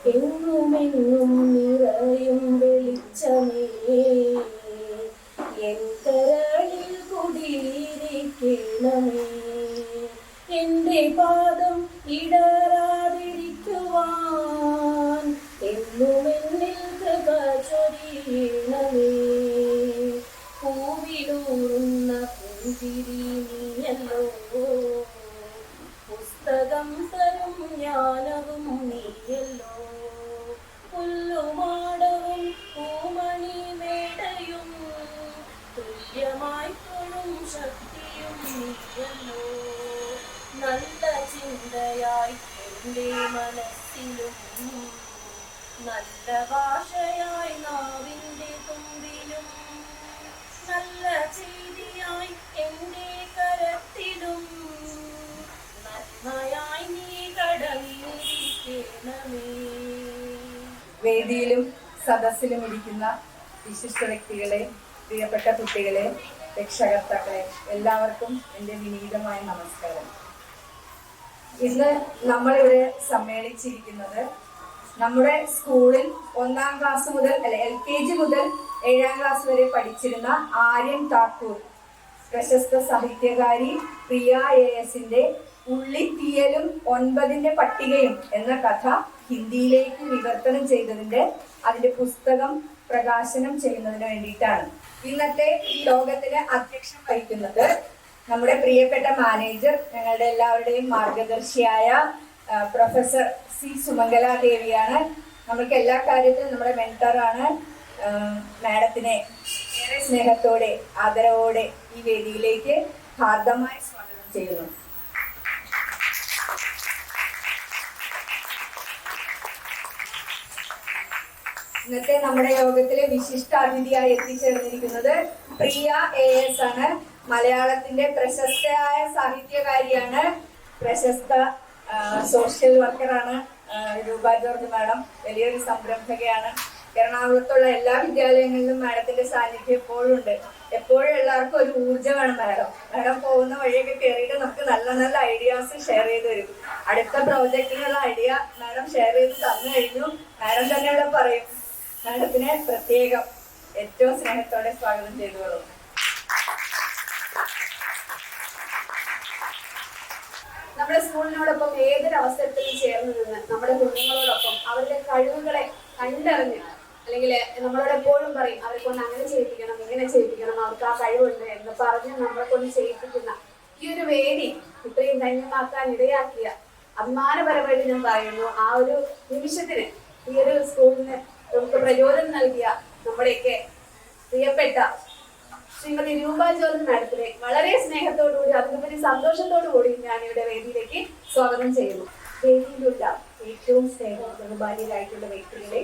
എങ്ങുമെങ്ങും നിറയും വെളിച്ചമേ എൻ കരളിൽ കുടിയിരിക്കണമേ. എൻ്റെ പാദം ഇടറാതിരിക്കുവാൻ എന്നുമെന്നിൽ കൃപ ചൊരിയണമേ. പൂവിലൂറുന്ന പുഞ്ചിരി നീയല്ലോ, പുസ്തകം തരും ജ്ഞാനവും നീയല്ലോ. പുല്ലുമാടവും പൂമണി മേടയും തുല്യമായി തൊഴും ശക്തിയും നീയല്ലോ. നല്ല ചിന്തയായി എൻ്റെ മനസ്സിലും നല്ല ഭാഷയായി നാവിൻ്റെ തുമ്പിലും നല്ല ചെയ്തിയായി എൻ്റെ കരത്തിലും നന്മയായി നീ കടലിരിക്കണമേ. വേദിയിലും സദസ്സിലും ഇരിക്കുന്ന വിശിഷ്ട വ്യക്തികളെ, പ്രിയപ്പെട്ട കുട്ടികളെ, രക്ഷകർത്താക്കളെ, എല്ലാവർക്കും എൻ്റെ വിനീതമായ നമസ്കാരം. ഇന്ന് നമ്മളിവിടെ സമ്മേളിച്ചിരിക്കുന്നത് നമ്മുടെ സ്കൂളിൽ 1ാം ക്ലാസ് മുതൽ LKG മുതൽ 7ാം ക്ലാസ് വരെ പഠിച്ചിരുന്ന ആര്യൻ താക്കൂർ, പ്രശസ്ത സാഹിത്യകാരി പ്രിയ ASന്റെ ഉള്ളിത്തീയലും 9ന്റെ പട്ടികയും എന്ന കഥ ഹിന്ദിയിലേക്ക് വിവർത്തനം ചെയ്തതിന്റെ അതിന്റെ പുസ്തകം പ്രകാശനം ചെയ്യുന്നതിന് വേണ്ടിയിട്ടാണ് ഇന്നത്തെ ഈ യോഗത്തിന് അധ്യക്ഷം വഹിക്കുന്നത് നമ്മുടെ പ്രിയപ്പെട്ട മാനേജർ, ഞങ്ങളുടെ എല്ലാവരുടെയും മാർഗദർശിയായ പ്രൊഫസർ C. സുമംഗല ദേവിയാണ്. നമ്മൾക്ക് എല്ലാ കാര്യത്തിലും നമ്മുടെ മെന്ററാണ്. മാഡത്തിനെ ഏറെ സ്നേഹത്തോടെ ആദരവോടെ ഈ വേദിയിലേക്ക് ഹാർദമായി സ്വാഗതം ചെയ്യുന്നു. ഇന്നത്തെ നമ്മുടെ യോഗത്തിലെ വിശിഷ്ട അതിഥിയായി എത്തിച്ചേർന്നിരിക്കുന്നത് പ്രിയ AS ആണ്. മലയാളത്തിന്റെ പ്രശസ്തയായ സാഹിത്യകാരിയാണ്, പ്രശസ്ത സോഷ്യൽ വർക്കറാണ്. രൂപ ജോർജ് മാഡം വലിയൊരു സംരംഭകയാണ്. എറണാകുളത്തുള്ള എല്ലാ വിദ്യാലയങ്ങളിലും മാഡത്തിന്റെ സാന്നിധ്യം എപ്പോഴും ഉണ്ട്. എപ്പോഴും എല്ലാവർക്കും ഒരു ഊർജ്ജമാണ് മാഡം പോകുന്ന വഴിയൊക്കെ കയറിയിട്ട് നമുക്ക് നല്ല നല്ല ഐഡിയാസ് ഷെയർ ചെയ്ത് തരും. അടുത്ത പ്രോജക്റ്റിനുള്ള ഐഡിയ മാഡം ഷെയർ ചെയ്ത് തന്നു കഴിഞ്ഞു. മാഡം തന്നെ ഇവിടെ പറയും. മാഡത്തിനെ പ്രത്യേകം ഏറ്റവും സ്നേഹത്തോടെ സ്വാഗതം ചെയ്തുകൊള്ളും. നമ്മുടെ സ്കൂളിനോടൊപ്പം ഏതൊരു അവസരത്തിലും ചേർന്ന് നിന്ന് നമ്മുടെ കുഞ്ഞുങ്ങളോടൊപ്പം അവരുടെ കഴിവുകളെ കണ്ടറിഞ്ഞ്, അല്ലെങ്കിൽ നമ്മളോട് എപ്പോഴും പറയും അവരെ കൊണ്ട് അങ്ങനെ ചെയ്യിപ്പിക്കണം, ഇങ്ങനെ ചെയ്യിപ്പിക്കണം, അവർക്ക് ആ കഴിവുണ്ട് എന്ന് പറഞ്ഞ് നമ്മളെ കൊണ്ട് ചെയ്യിപ്പിക്കുന്ന ഈ ഒരു വേദി ഇത്രയും ധന്യമാക്കാൻ ഇടയാക്കിയ അഭിമാനപരമായിട്ട് ഞാൻ പറയുന്നു. ആ ഒരു നിമിഷത്തിന് ഈ ഒരു സ്കൂളിന് നമുക്ക് പ്രചോദനം നൽകിയ നമ്മുടെയൊക്കെ പ്രിയപ്പെട്ട ശ്രീമതി രൂപ ജോർജ് മാഡത്തിനെ വളരെ സ്നേഹത്തോടുകൂടി അതിനുപരി സന്തോഷത്തോടുകൂടി ഞാൻ ഇവിടെ വേദിയിലേക്ക് സ്വാഗതം ചെയ്യുന്നു. വേദിയിലുള്ള ഏറ്റവും ബഹുമാന്യരായിട്ടുള്ള വ്യക്തികളെ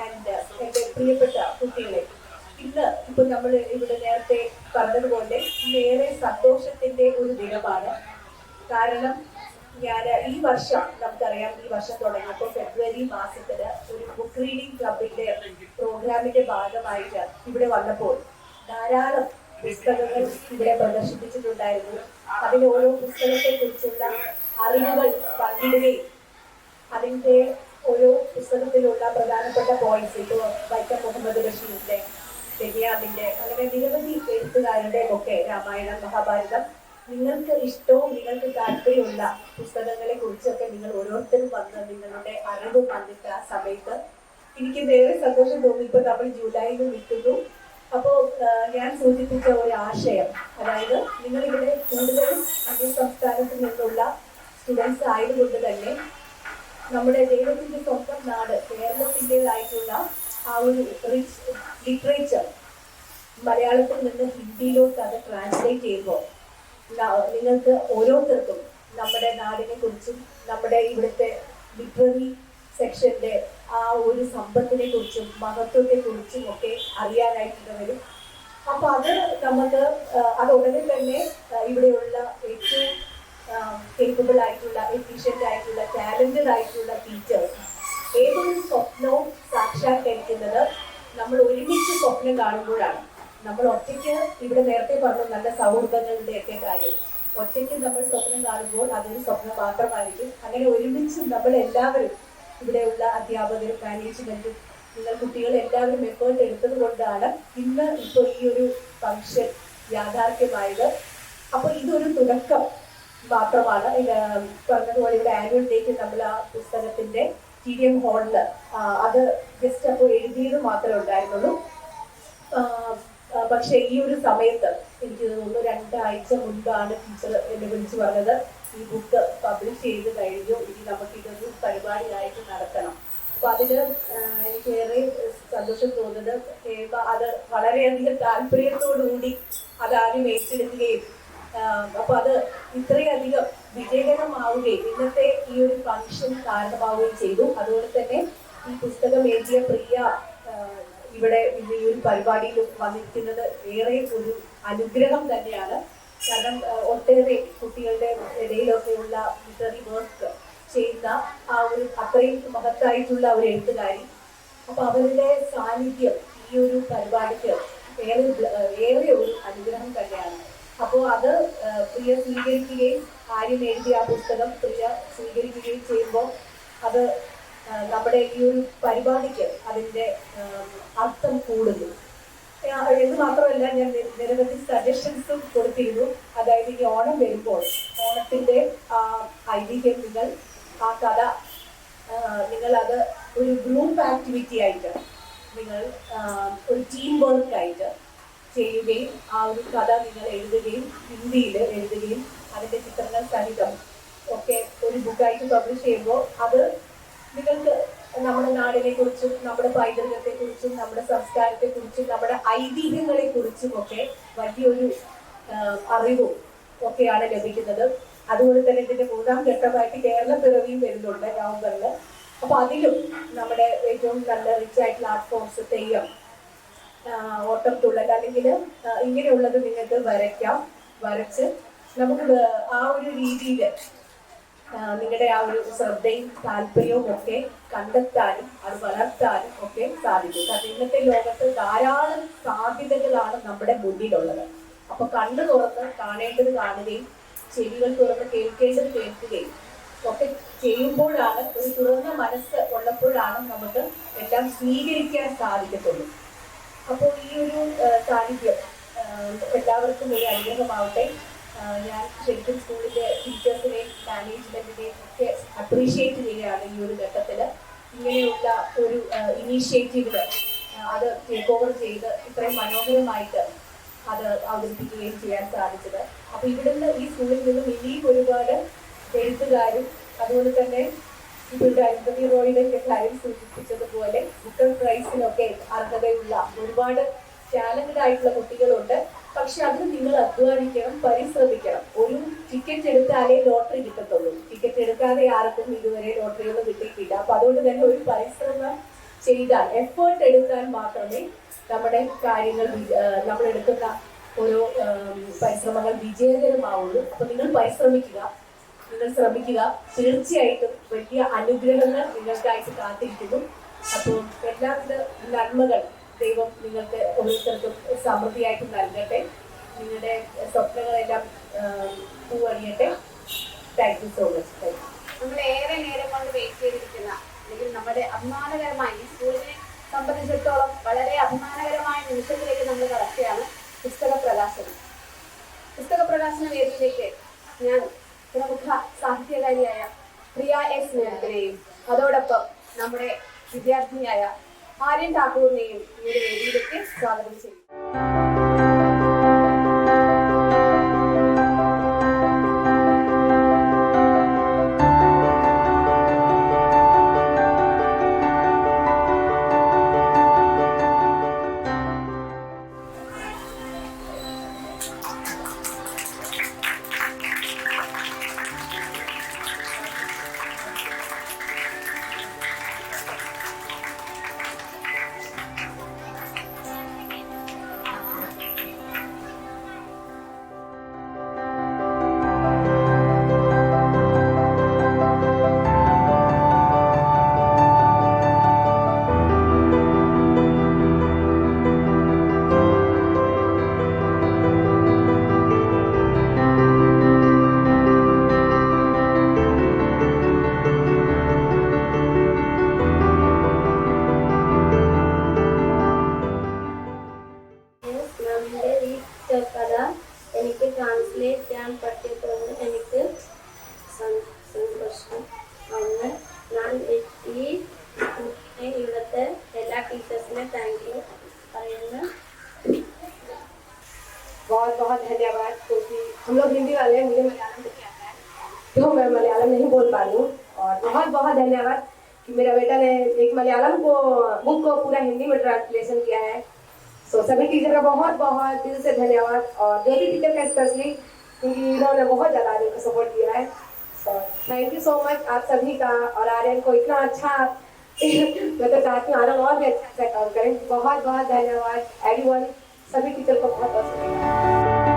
ആൻഡ് എൻ്റെ പ്രിയപ്പെട്ട കുട്ടികളെ, ഇപ്പൊ നമ്മൾ ഇവിടെ നേരത്തെ പറഞ്ഞതുപോലെ ഏറെ സന്തോഷത്തിന്റെ ഒരു ദിനമാണ്. കാരണം ഞാൻ ഈ വർഷം, നമുക്കറിയാം, ഈ വർഷം തുടങ്ങിയപ്പോൾ ഫെബ്രുവരി മാസത്തിന് ഒരു ബുക്ക് റീഡിംഗ് ക്ലബിന്റെ പ്രോഗ്രാമിന്റെ ഭാഗമായിട്ട് ഇവിടെ വന്നപ്പോൾ ധാരാളം പുസ്തകങ്ങൾ ഇവിടെ പ്രദർശിപ്പിച്ചിട്ടുണ്ടായിരുന്നു. അതിൽ ഓരോ പുസ്തകത്തെ കുറിച്ചുള്ള അറിവുകൾ പങ്കിടുകയും അതിന്റെ ഓരോ പുസ്തകത്തിലുള്ള പ്രധാനപ്പെട്ട പോയിന്റ്സ്, ഇപ്പോൾ വൈക്കം മുഹമ്മദ് ബഷീറിന്റെ, ബെന്യാമിന്റെ, അങ്ങനെ നിരവധി എഴുത്തുകാരുടെ ഒക്കെ രാമായണം, മഹാഭാരതം, നിങ്ങൾക്ക് ഇഷ്ടവും നിങ്ങൾക്ക് താല്പര്യമുള്ള പുസ്തകങ്ങളെ കുറിച്ചൊക്കെ നിങ്ങൾ ഓരോരുത്തരും വന്ന് നിങ്ങളുടെ അറിവ് പങ്കിട്ട ആ സമയത്ത് എനിക്ക് വേറെ സന്തോഷം തോന്നി. ഇപ്പൊ നമ്മൾ ജൂലൈയിൽ നിൽക്കുന്നു. അപ്പോൾ ഞാൻ സൂചിപ്പിച്ച ഒരു ആശയം, അതായത് നിങ്ങളിവിടെ കൂടുതലും അന്യ സംസ്ഥാനത്ത് നിന്നുള്ള സ്റ്റുഡൻസ് ആയതുകൊണ്ട് തന്നെ നമ്മുടെ ദൈവത്തിന്റെ സ്വന്തം നാട് കേരളത്തിൻ്റെതായിട്ടുള്ള ആ ഒരു റിച്ച് ലിറ്ററേച്ചർ മലയാളത്തിൽ നിന്ന് ഹിന്ദിയിലോട്ട് അത് ട്രാൻസ്ലേറ്റ് ചെയ്യുമ്പോൾ നിങ്ങൾക്ക് ഓരോരുത്തർക്കും നമ്മുടെ നാടിനെ കുറിച്ചും നമ്മുടെ ഇവിടുത്തെ ലിറ്റററി സെക്ഷന്റെ ആ ഒരു സമ്പത്തിനെ കുറിച്ചും മഹത്വത്തെ കുറിച്ചും ഒക്കെ അറിയാനായിട്ട് വരും. അപ്പൊ അത് നമുക്ക് അത് ഉടനെ തന്നെ ഇവിടെയുള്ള ഏറ്റവും കേപ്പബിൾ ആയിട്ടുള്ള, എഫിഷ്യന്റ് ആയിട്ടുള്ള, ടാലന്റഡ് ആയിട്ടുള്ള ടീച്ചേഴ്സ് ഏതൊരു സ്വപ്നവും സാക്ഷാത്കരിക്കുന്നത് നമ്മൾ ഒരുമിച്ച് സ്വപ്നം കാണുമ്പോഴാണ്. നമ്മൾ ഒറ്റയ്ക്ക്, ഇവിടെ നേരത്തെ പറഞ്ഞു നല്ല സൗഹൃദങ്ങളുടെ ഒക്കെ കാര്യം, ഒറ്റയ്ക്ക് നമ്മൾ സ്വപ്നം കാണുമ്പോൾ അതൊരു സ്വപ്നം മാത്രമായിരിക്കും. അങ്ങനെ ഒരുമിച്ച് നമ്മൾ എല്ലാവരും ഇവിടെയുള്ള അധ്യാപകരും മാനേജ്മെന്റും നിങ്ങൾ കുട്ടികൾ എല്ലാവരും എഫേർട്ട് എടുത്തത് കൊണ്ടാണ് ഇന്ന് ഇപ്പോൾ ഈ ഒരു ഫംഗ്ഷൻ യാഥാർത്ഥ്യമായത്. അപ്പോൾ ഇതൊരു തുടക്കം മാത്രമാണ്. പറഞ്ഞതുപോലെ ഇവിടെ ആനുവൽ ഡേക്ക് നമ്മൾ ആ പുസ്തകത്തിന്റെ TDM ഹാളില് അത് ജസ്റ്റ് അപ്പോൾ എഴുതിയത് മാത്രമേ ഉണ്ടായിരുന്നുള്ളൂ. പക്ഷെ ഈ ഒരു സമയത്ത് എനിക്ക് തോന്നുന്നു 2 ആഴ്ച മുൻപാണ് ടീച്ചർ എന്നെ വിളിച്ചു പറഞ്ഞത്, ഈ ബുക്ക് പബ്ലിഷ് ചെയ്ത് കഴിഞ്ഞു, ഇനി നമുക്കിതൊരു പരിപാടിയായിട്ട് നടത്തണം. അപ്പൊ അതിന് എനിക്കേറെ സന്തോഷം തോന്നുന്നത് അത് വളരെയധികം താല്പര്യത്തോടുകൂടി അതാദ്യം ഏറ്റെടുക്കുകയും അപ്പൊ അത് ഇത്രയധികം വിജയകരമാവുകയും ഇന്നത്തെ ഈ ഒരു ഫംഗ്ഷൻ കാരണമാവുകയും ചെയ്തു. അതുപോലെ തന്നെ ഈ പുസ്തകം എഴുതിയ പ്രിയ ഇവിടെ ഈ ഒരു പരിപാടിയിൽ വന്നിരിക്കുന്നത് ഏറെ ഒരു അനുഗ്രഹം തന്നെയാണ്. കാരണം ഒട്ടേറെ കുട്ടികളുടെ ഇടയിലൊക്കെയുള്ള ലിറ്റററി വർക്ക് ചെയ്യുന്ന ആ ഒരു അത്രയും മഹത്തായിട്ടുള്ള ഒരു എഴുത്തുകാരി. അപ്പൊ അവരുടെ സാന്നിധ്യം ഈ ഒരു പരിപാടിക്ക് ഏറെ ഒരു അനുഗ്രഹം തന്നെയാണ്. അപ്പോൾ അത് പ്രിയ സ്വീകരിക്കുകയും ആര്യം എഴുതിയ ആ പുസ്തകം പ്രിയ സ്വീകരിക്കുകയും ചെയ്യുമ്പോൾ അത് നമ്മുടെ ഈ ഒരു പരിപാടിക്ക് അതിൻ്റെ അർത്ഥം കൂടുന്നു എന്ന് മാത്രമല്ല, ഞാൻ നിരവധി സജഷൻസും കൊടുത്തിരുന്നു. അതായത് ഈ ഓണം വരുമ്പോൾ ഓണത്തിന്റെ ഐതിഹ്യം നിങ്ങൾ ആ കഥ നിങ്ങളത് ഒരു ഗ്രൂപ്പ് ആക്ടിവിറ്റി ആയിട്ട് നിങ്ങൾ ഒരു ടീം വർക്ക് ആയിട്ട് ചെയ്യുകയും ആ ഒരു കഥ നിങ്ങൾ എഴുതുകയും ഹിന്ദിയിൽ എഴുതുകയും അതിൻ്റെ ചിത്രങ്ങൾ സഹിതം ഒക്കെ ഒരു ബുക്കായിട്ട് പബ്ലിഷ് ചെയ്യുമ്പോൾ അത് നിങ്ങൾക്ക് നമ്മുടെ നാടിനെ കുറിച്ചും നമ്മുടെ പൈതൃകത്തെ കുറിച്ചും നമ്മുടെ സംസ്കാരത്തെ കുറിച്ചും നമ്മുടെ ഐതിഹ്യങ്ങളെ കുറിച്ചും ഒക്കെ വലിയൊരു അറിവും ഒക്കെയാണ് ലഭിക്കുന്നത്. അതുപോലെ തന്നെ ഇതിന്റെ 3ാം ഘട്ടമായിട്ട് കേരള പിറവിയും വരുന്നുണ്ട് നവംബറിൽ. അപ്പൊ അതിലും നമ്മുടെ ഏറ്റവും നല്ല റിച്ച് ആയിട്ടുള്ള ആർട്ട് ഫോംസ്, തെയ്യം, ഓട്ടം തുള്ളൽ അല്ലെങ്കിൽ ഇങ്ങനെയുള്ളത് നിങ്ങൾക്ക് വരച്ച് നമുക്ക് ആ ഒരു രീതിയിൽ നിങ്ങളുടെ ആ ഒരു ശ്രദ്ധയും താല്പര്യവും ഒക്കെ കണ്ടെത്താനും അത് വളർത്താനും ഒക്കെ സാധിക്കും. കാരണം ഇന്നത്തെ ലോകത്ത് ധാരാളം സാധ്യതകളാണ് നമ്മുടെ മുന്നിലുള്ളത്. അപ്പൊ കണ്ണു തുറന്ന് കാണേണ്ടത് കാണുകയും ചെവികൾ തുറന്ന് കേൾക്കേണ്ടത് കേൾക്കുകയും ഒക്കെ ചെയ്യുമ്പോഴാണ്, ഒരു തുറന്ന മനസ്സ് ഉള്ളപ്പോഴാണ് നമുക്ക് എല്ലാം സ്വീകരിക്കാൻ സാധിക്കത്തുള്ളൂ. അപ്പോൾ ഈ ഒരു സാന്നിധ്യം എല്ലാവർക്കും ഒരു അനുഗ്രഹമാവട്ടെ. ഞാൻ ശരിക്കും സ്കൂളിലെ ടീച്ചേഴ്സിനെയും മാനേജ്മെന്റിനെയും ഒക്കെ അപ്രീഷിയേറ്റ് ചെയ്യുകയാണ് ഈ ഒരു ഘട്ടത്തിൽ. ഇങ്ങനെയുള്ള ഒരു ഇനീഷ്യേറ്റീവില് അത് ടേക്ക് ഓവർ ചെയ്ത് ഇത്രയും മനോഹരമായിട്ട് അത് അവതരിപ്പിക്കുകയും ചെയ്യാൻ സാധിച്ചത്. അപ്പൊ ഇവിടുന്ന് ഈ സ്കൂളിൽ നിന്നും ഇനിയും ഒരുപാട് എഴുത്തുകാരും അതുപോലെ തന്നെ ഇവിടെ അരുന്ധതി റോയുടെ കാര്യം സൂചിപ്പിച്ചതുപോലെ ബുക്കർ പ്രൈസിനൊക്കെ അർഹതയുള്ള ഒരുപാട് ടാലന്റഡ് ആയിട്ടുള്ള കുട്ടികളുണ്ട്. പക്ഷെ അതിന് നിങ്ങൾ അധ്വാനിക്കണം, പരിശ്രമിക്കണം. ഒരു ടിക്കറ്റ് എടുത്താലേ ലോട്ടറി കിട്ടത്തുള്ളൂ. ടിക്കറ്റ് എടുക്കാതെ ആർക്കും ഇതുവരെ ലോട്ടറിയൊന്നും കിട്ടിയിട്ടില്ല. അപ്പൊ അതുകൊണ്ട് തന്നെ ഒരു പരിശ്രമം ചെയ്താൽ, എഫേർട്ട് എടുത്താൽ മാത്രമേ നമ്മുടെ കാര്യങ്ങൾ നമ്മൾ എടുക്കുന്ന ഓരോ പരിശ്രമങ്ങൾ വിജയകരമാവുള്ളൂ. അപ്പൊ നിങ്ങൾ പരിശ്രമിക്കുക, നിങ്ങൾ ശ്രമിക്കുക. തീർച്ചയായിട്ടും വലിയ അനുഗ്രഹങ്ങൾ നിങ്ങൾക്കായിട്ട് കാത്തിരിക്കുന്നു. അപ്പോൾ എല്ലാവിധ നന്മകൾ ദൈവം നിങ്ങൾക്ക് ഓരോരുത്തർക്കും സമൃദ്ധിയായിട്ട് നൽകട്ടെ. നിങ്ങളുടെ സ്വപ്നങ്ങളെല്ലാം പൂവണിയട്ടെ. Thank you so much. നമ്മൾ ഏറെ നേരം കൊണ്ട് വെയിറ്റ് ചെയ്തിരിക്കുന്ന അല്ലെങ്കിൽ നമ്മുടെ അഭിമാനകരമായ ഈ സ്കൂളിനെ സംബന്ധിച്ചിടത്തോളം വളരെ അഭിമാനകരമായ നിമിഷത്തിലേക്ക് നമ്മൾ കടക്കുകയാണ്. പുസ്തക പ്രകാശന വേദിയിലേക്ക് ഞാൻ പ്രമുഖ സാഹിത്യകാരിയായ പ്രിയ എസ് മേഡത്തിനെയും അതോടൊപ്പം നമ്മുടെ വിദ്യാർത്ഥിനിയായ ആര്യൻ ഠാക്കൂറിനെയും ഈ ഒരു വേദിയിലേക്ക് സ്വാഗതം ചെയ്യും. बेटा ने एक मलयालम को बुक को पूरा हिंदी में ट्रांसलेशन किया है। सो सभी टीचर का बहुत बहुत दिल से धन्यवाद, और ज्योति टीचर का स्पेशली, क्योंकि इन्होंने बहुत ज़्यादा आर्यन को सपोर्ट किया है। So thank you so much आप सभी का, और आर्यन को इतना अच्छा मैं तो चाहती हूँ आर्यन और भी अच्छा से काम करें। बहुत बहुत धन्यवाद एवरीवन, सभी टीचर को बहुत बहुत शुक्रिया।